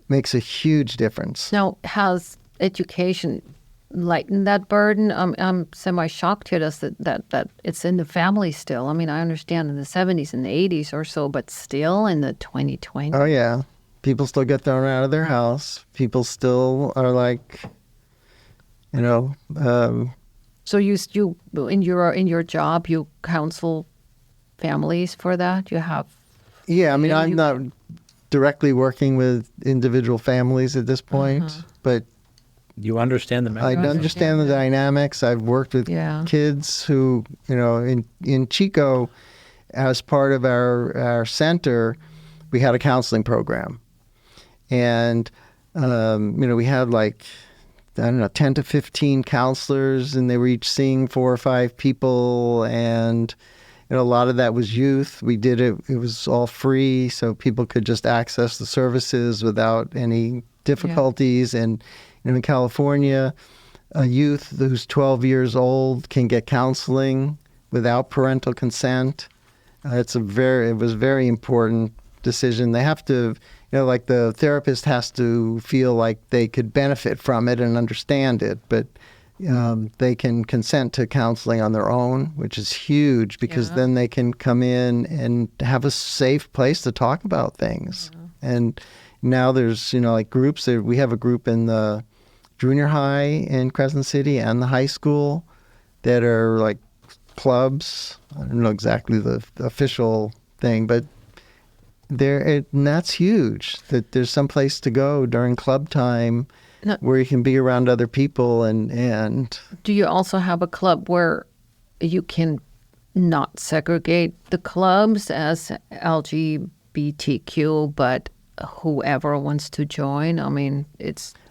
makes a huge difference. Now, has education lightened that burden? I'm semi-shocked to us that it's in the family still. I mean, I understand in the 70s and the 80s or so, but still in the 2020s. Oh, yeah. People still get thrown out of their house. People still are So you in your job, you counsel families for that? You have... Yeah, I mean, I'm not directly working with individual families at this point, but You understand the I mechanism? understand the dynamics. I've worked with kids who, in Chico, as part of our center, we had a counseling program. And, we had 10 to 15 counselors, and they were each seeing 4 or 5 people. And a lot of that was youth. We did it. It was all free, so people could just access the services without any difficulties. And in California, a youth who's 12 years old can get counseling without parental consent. It was a very important decision. They have to, the therapist has to feel like they could benefit from it and understand it, but they can consent to counseling on their own, which is huge because then they can come in and have a safe place to talk about things. And now there's, groups. We have a group in the junior high in Crescent City and the high school that are clubs. I don't know exactly the official thing, but and that's huge, that there's some place to go during club time where you can be around other people. And do you also have a club where you can not segregate the clubs as LGBTQ, but whoever wants to join? I mean,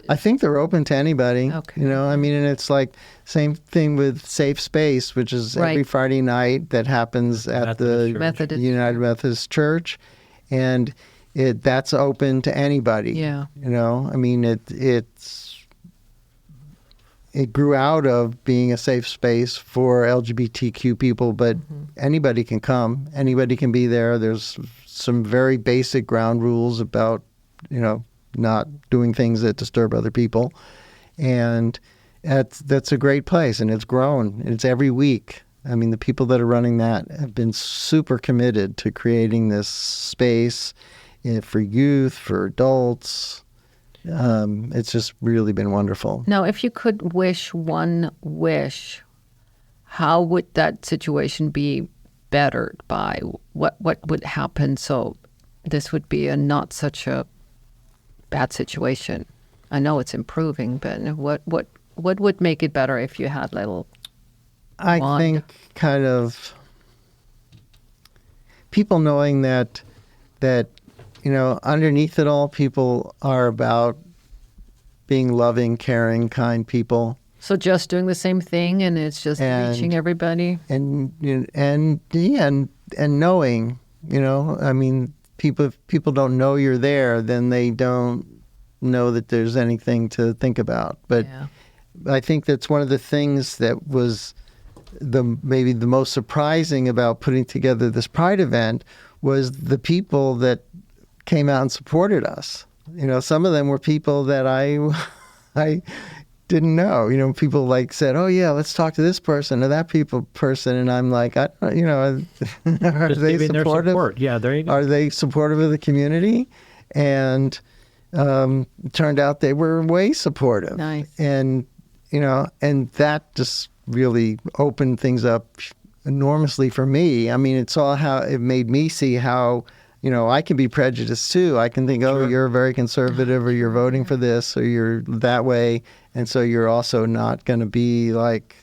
I think they're open to anybody. Okay. You know, I mean, and it's like same thing with Safe Space, which is every Right. Friday night that happens at the Methodist. United Methodist Church, and that's open to anybody. Yeah. You know, I mean, it grew out of being a safe space for LGBTQ people, but anybody can come. Anybody can be there. There's some very basic ground rules about, you know, not doing things that disturb other people. And that's a great place, and it's grown. It's every week. I mean, the people that are running that have been super committed to creating this space for youth, for adults. It's just really been wonderful. Now, if you could wish one wish, how would that situation be bettered by? What would happen so this would be a not such a bad situation? I know it's improving, but what would make it better if you had little I wand? think kind of people knowing that you know, underneath it all, people are about being loving, caring, kind people, So just doing the same thing and it's just And- reaching everybody? and knowing, you know, I mean, if people don't know you're there, then they don't know that there's anything to think about. But Yeah. I think that's one of the things that was maybe the most surprising about putting together this Pride event was the people that came out and supported us. You know, some of them were people that I didn't know. You know, people like said, "Oh yeah, let's talk to this person or that person," and I'm like, you know, are Just they giving their supportive? support. Yeah, there you go. Are they supportive of the community? And it turned out they were way supportive. Nice. And, you know, and that just really opened things up enormously for me. I mean, it's all how it made me see how, you know, I can be prejudiced too. I can think, oh, you're very conservative or you're voting for this or you're that way. And so you're also not going to be like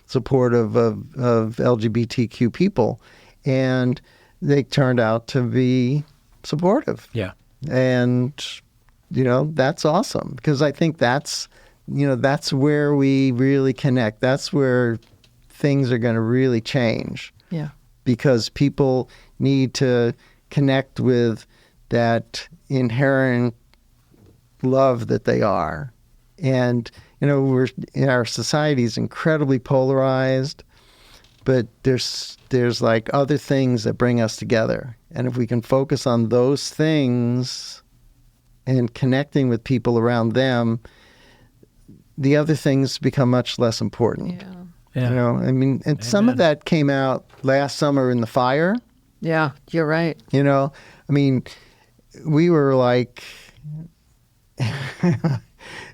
supportive of LGBTQ people. And they turned out to be supportive. Yeah. And, you know, that's awesome because I think that's, you know, that's where we really connect. That's where things are going to really change Yeah. because people need to connect with that inherent love that they are. And, you know, our society is incredibly polarized, but there's like other things that bring us together. And if we can focus on those things and connecting with people around them, the other things become much less important. Yeah. Yeah. You know, I mean, and some of Amen. that came out last summer in the fire. Yeah, you're right. You know, I mean, we were like,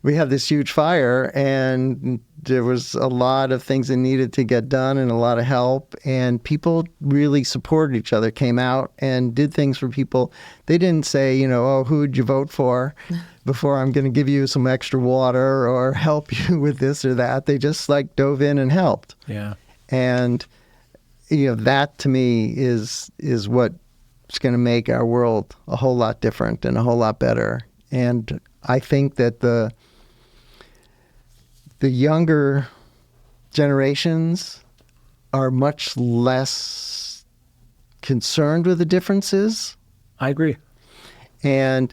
we had this huge fire and there was a lot of things that needed to get done and a lot of help. And people really supported each other, came out and did things for people. They didn't say, you know, oh, who would you vote for before I'm going to give you some extra water or help you with this or that. They just like dove in and helped. Yeah. And, you know, that to me is what's going to make our world a whole lot different and a whole lot better. And I think that the younger generations are much less concerned with the differences. I agree. And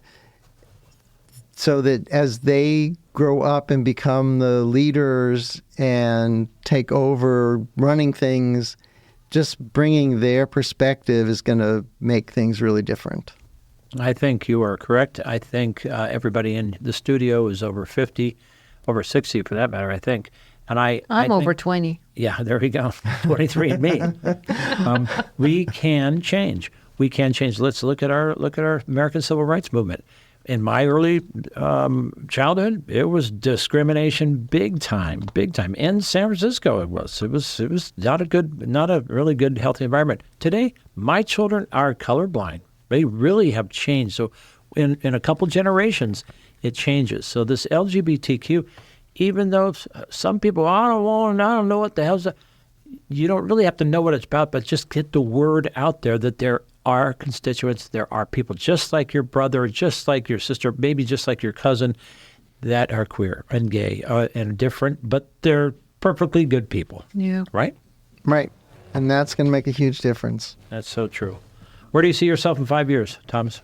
so that as they grow up and become the leaders and take over running things, just bringing their perspective is going to make things really different. I think you are correct. I think everybody in the studio is over 50, over 60 for that matter, I think. And I I'm think, over 20. Yeah, there we go. 23 and me. We can change. We can change. Let's look at our American Civil Rights Movement. In my early childhood, it was discrimination big time. In San Francisco, it was not a really good, healthy environment. Today, my children are colorblind. They really have changed. So in a couple generations, it changes. So this LGBTQ, even though some people, I don't know what the hell's that. You don't really have to know what it's about, but just get the word out there that there are constituents, there are people just like your brother, just like your sister, maybe just like your cousin, that are queer and gay and different, but they're perfectly good people, Yeah. right? Right. And that's going to make a huge difference. That's so true. Where do you see yourself in 5 years, Thomas?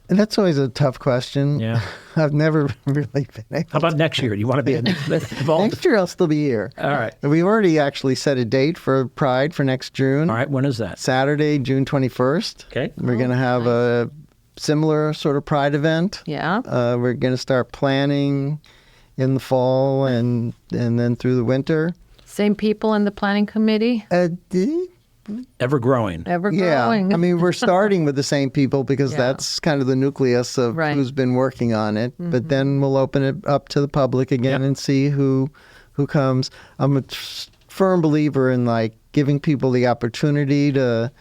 And that's always a tough question. Yeah. I've never really been able How about next year? Do you want to be involved? Next year I'll still be here. All right. We already actually set a date for Pride for next June. All right. When is that? Saturday, June 21st. Okay. We're going to have a similar sort of Pride event. Yeah. We're going to start planning in the fall and then through the winter. Same people in the planning committee? Ever growing. Ever Yeah, growing. I mean, we're starting with the same people because Yeah. that's kind of the nucleus of Right. who's been working on it. But then we'll open it up to the public again Yep. and see who comes. I'm a firm believer in like giving people the opportunity to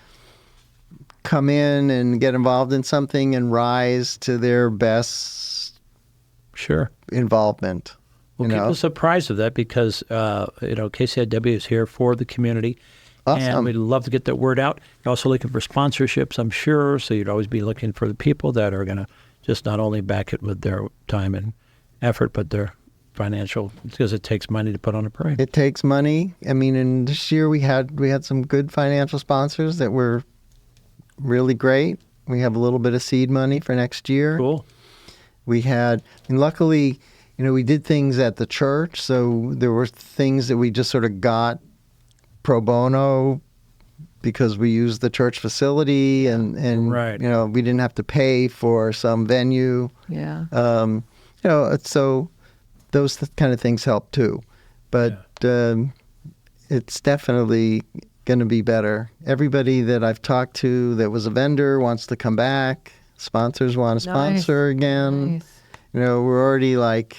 come in and get involved in something and rise to their best Sure. involvement. Well, you keep know? us apprised of that because, KCIW is here for the community. And Awesome. we'd love to get that word out. You're also looking for sponsorships, I'm sure. So you'd always be looking for the people that are going to just not only back it with their time and effort, but their financial, because it takes money to put on a parade. It takes money. I mean, and this year we had some good financial sponsors that were really great. We have a little bit of seed money for next year. Cool. We had, and luckily, we did things at the church, so there were things that we just sort of got pro bono because we used the church facility and Right. we didn't have to pay for some venue. Yeah. So those kind of things help too. But it's definitely going to be better. Everybody that I've talked to that was a vendor wants to come back. Sponsors want to sponsor again. Nice. We're already like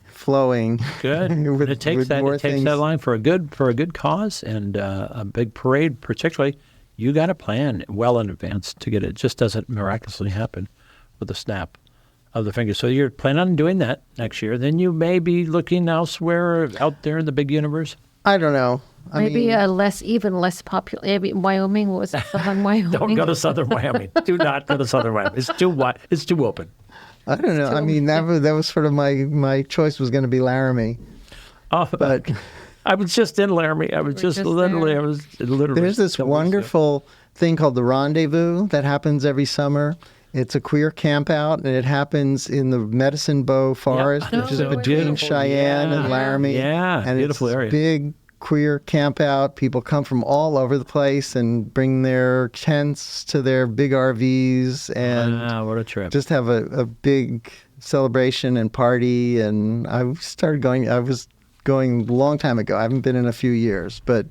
flowing. Good. with, it takes with that. more It takes things. that line for a good cause and a big parade. Particularly, you got to plan well in advance to get it. It just doesn't miraculously happen with a snap of the finger. So you're planning on doing that next year. Then you may be looking elsewhere out there in the big universe. I don't know. Maybe a less popular. Wyoming. What was it? Southern Wyoming. Don't go to Southern Wyoming. Do not go to Southern Wyoming. It's too wide. It's too open. I don't know. I mean, that was sort of my choice was going to be Laramie. Oh, But I was just in Laramie. I was just literally. there. I was literally. there's this wonderful thing called the Rendezvous that happens every summer. It's a queer camp out, and it happens in the Medicine Bow Forest, which is No, between beautiful. Cheyenne and Yeah. Laramie. Yeah, and beautiful it's area. Big queer camp out. People come from all over the place and bring their tents to their big RVs and What a trip! just have a big celebration and party. And I was going a long time ago. I haven't been in a few years, but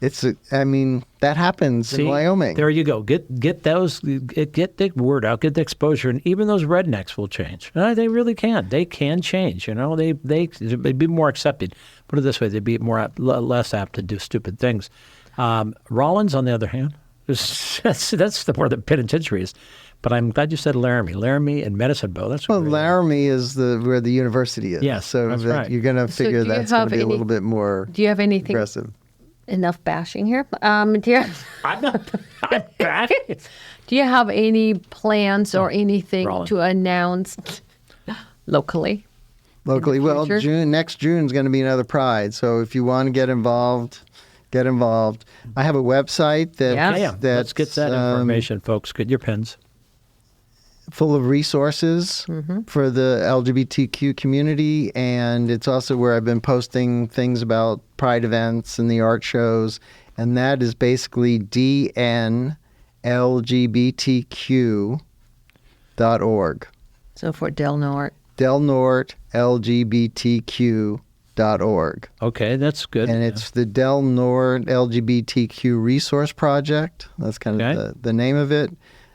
that happens See, in Wyoming. There you go. Get the word out. Get the exposure, and even those rednecks will change. They really can. They can change. They'd be more accepted. Put it this way: they'd be less apt to do stupid things. Rollins, on the other hand, that's where the penitentiary is. But I'm glad you said Laramie and Medicine Bow. That's Well, great. Laramie is where the university is. Yes, so that's right. you're going to So figure do you that's going have to be a any- little bit more Do you have anything? aggressive. Enough bashing here. Do you I'm not. do you have any plans or anything Rollins. to announce locally? Locally, well, future? next June is going to be another Pride. So if you want to get involved, get involved. I have a website that Yeah. Yeah, let's get that information, folks. Get your pens. full of resources for the LGBTQ community, and it's also where I've been posting things about Pride events and the art shows, and that is basically dnlgbtq.org. So for Del Norte. Del Norte LGBTQ.org. Okay, that's good. And it's the Del Norte LGBTQ Resource Project. That's kind of Okay. the name of it.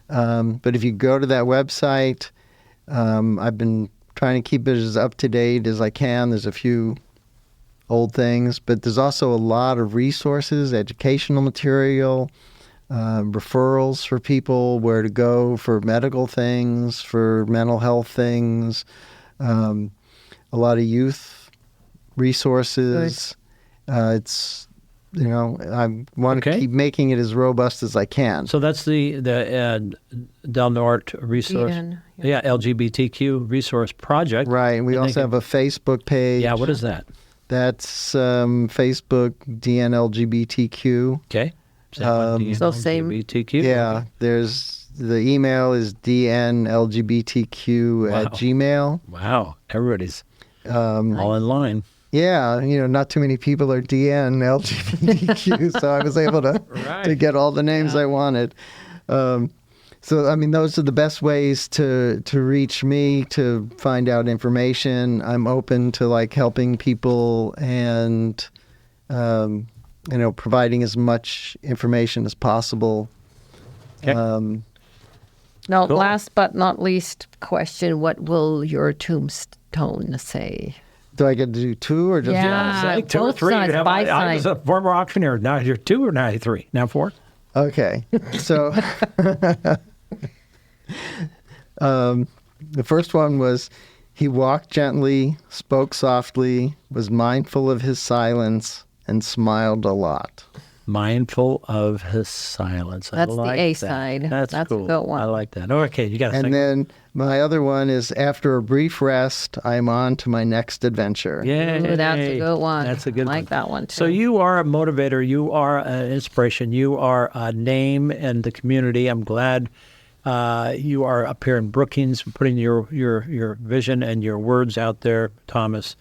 But if you go to that website, I've been trying to keep it as up to date as I can. There's a few old things, but there's also a lot of resources, educational material, referrals for people, where to go for medical things, for mental health things, a lot of youth resources. It's I want to Okay. keep making it as robust as I can. So that's the Del Norte resource. DN, Yeah, LGBTQ resource project. Right. And we And they also can- have a Facebook page. Yeah, what is that? That's Facebook DNLGBTQ. Okay. Is that one, So same- LGBTQ? Yeah. There's the email is dnlgbtq Wow. at gmail. Wow, everybody's all in line. Yeah, not too many people are DNLGBTQ, so I was able to Right. get all the names I wanted. So, I mean, those are the best ways to reach me, to find out information. I'm open to helping people and, providing as much information as possible. Okay. Now, Cool. last but not least question, what will your tombstone say? Do I get to do two or just Yeah. one? Say two or both three. sides, by I was a side. former auctioneer. Now you're two or now you're three? Now four? Okay. So the first one was he walked gently, spoke softly, was mindful of his silence, and smiled a lot. Mindful of his silence. That's I the like A that. side. That's That's a cool. good one. I like that. Okay, you got a And second. then my other one is after a brief rest, I'm on to my next adventure. Yay. Ooh, that's a good one. That's a good I one. like that one, too. So you are a motivator. You are an inspiration. You are a name in the community. I'm glad you are up here in Brookings, putting your vision and your words out there, Thomas.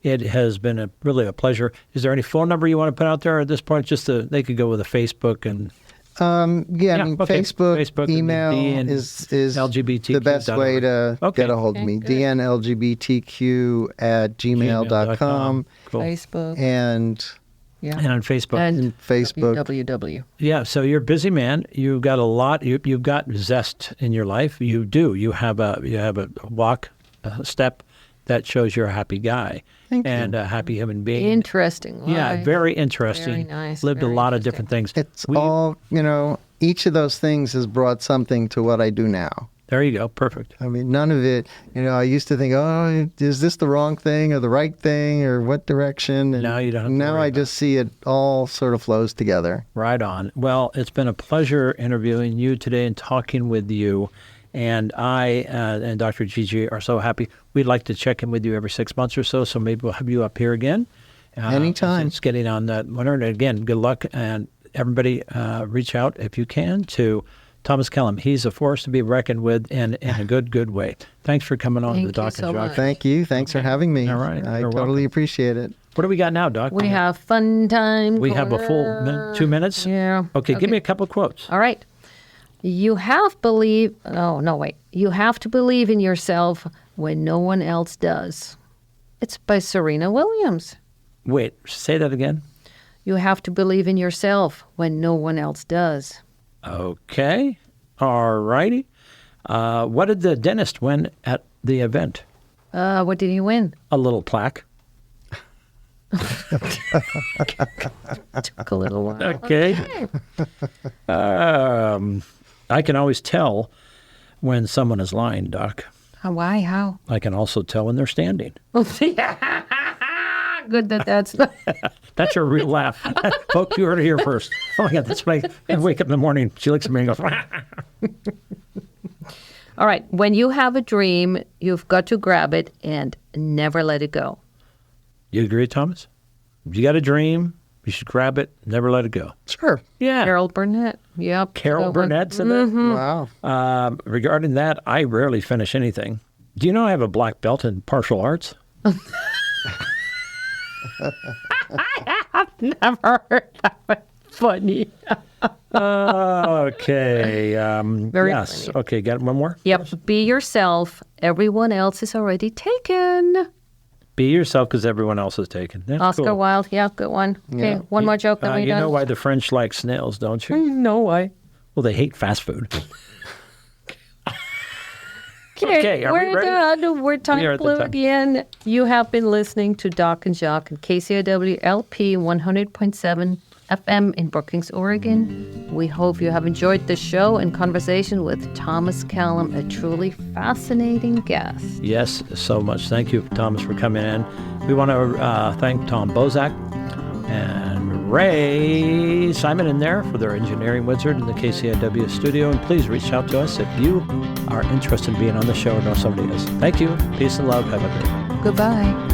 It has been really a pleasure. Is there any phone number you want to put out there at this point? They could go with a Facebook and Yeah, I mean, okay. Facebook, and email DN is LGBTQ the best way to Okay. get a hold of me. good. DNLGBTQ at gmail.com. Cool. Facebook. And Yeah. And on Facebook. And Facebook. www. Yeah, so you're a busy man. You've got a lot. You've got zest in your life. You do. You have a walk, a step that shows you're a happy guy Thank you. and a happy human being. Interesting. Yeah, life. very interesting. Very nice, Lived very a lot of interesting. different things. It's We- all, each of those things has brought something to what I do now. There you go. Perfect. I mean, none of it, I used to think, oh, is this the wrong thing or the right thing or what direction? And Now you don't have to Now worry I about just see it all sort of flows together. Right on. Well, it's been a pleasure interviewing you today and talking with you. And I and Dr. Gigi are so happy. We'd like to check in with you every 6 months or so. So maybe we'll have you up here again. Anytime. It's getting on that winter. And again, good luck. And everybody reach out if you can to Thomas Kelem. He's a force to be reckoned with in a good way. Thanks for coming on Thank the you Doc so and Jacques. much. Thank you. Thanks for having me. All right. I You're totally welcome. appreciate it. What do we got now, Doc? We have fun time. We have a full corner. 2 minutes? Yeah. Okay, give me a couple of quotes. All right. You have to believe in yourself when no one else does. It's by Serena Williams. Wait, say that again. You have to believe in yourself when no one else does. Okay. All righty. What did the dentist win at the event? What did he win? A little plaque. Took a little while. Okay. I can always tell when someone is lying, Doc. Why? How? I can also tell when they're standing. Good that that's not. That's her real laugh. Folks, you heard it here first. Oh my God, that's my. I wake up in the morning. She looks at me and goes, All right. When you have a dream, you've got to grab it and never let it go. You agree, Thomas? If you got a dream, you should grab it, never let it go. Sure. Yeah. Carol Burnett. Yep. Carol good one. Burnett said that? Wow. Regarding that, I rarely finish anything. Do you know I have a black belt in martial arts? Never heard that one. Funny. Okay. Very yes. funny. Okay, got one more? Yep. Be yourself. Everyone else is already taken. Be yourself because everyone else is taken. That's Oscar cool. Wilde. Yeah, good one. Okay, Yeah. one more joke that we You done. know why the French like snails, don't you? No way. Well, they hate fast food. Okay, are we we're ready? done. We're We are time at the blue time. again. You have been listening to Doc and Jacques and KCIW LP 100.7 FM in Brookings, Oregon. We hope you have enjoyed the show and conversation with Thomas Kelem, a truly fascinating guest. Yes, so much. Thank you, Thomas, for coming in. We want to thank Tom Bozak and Ray Simon in there for their engineering wizard in the KCIW studio. And please reach out to us if you are interested in being on the show or know somebody else. Thank you. Peace and love. Have a great day. Goodbye.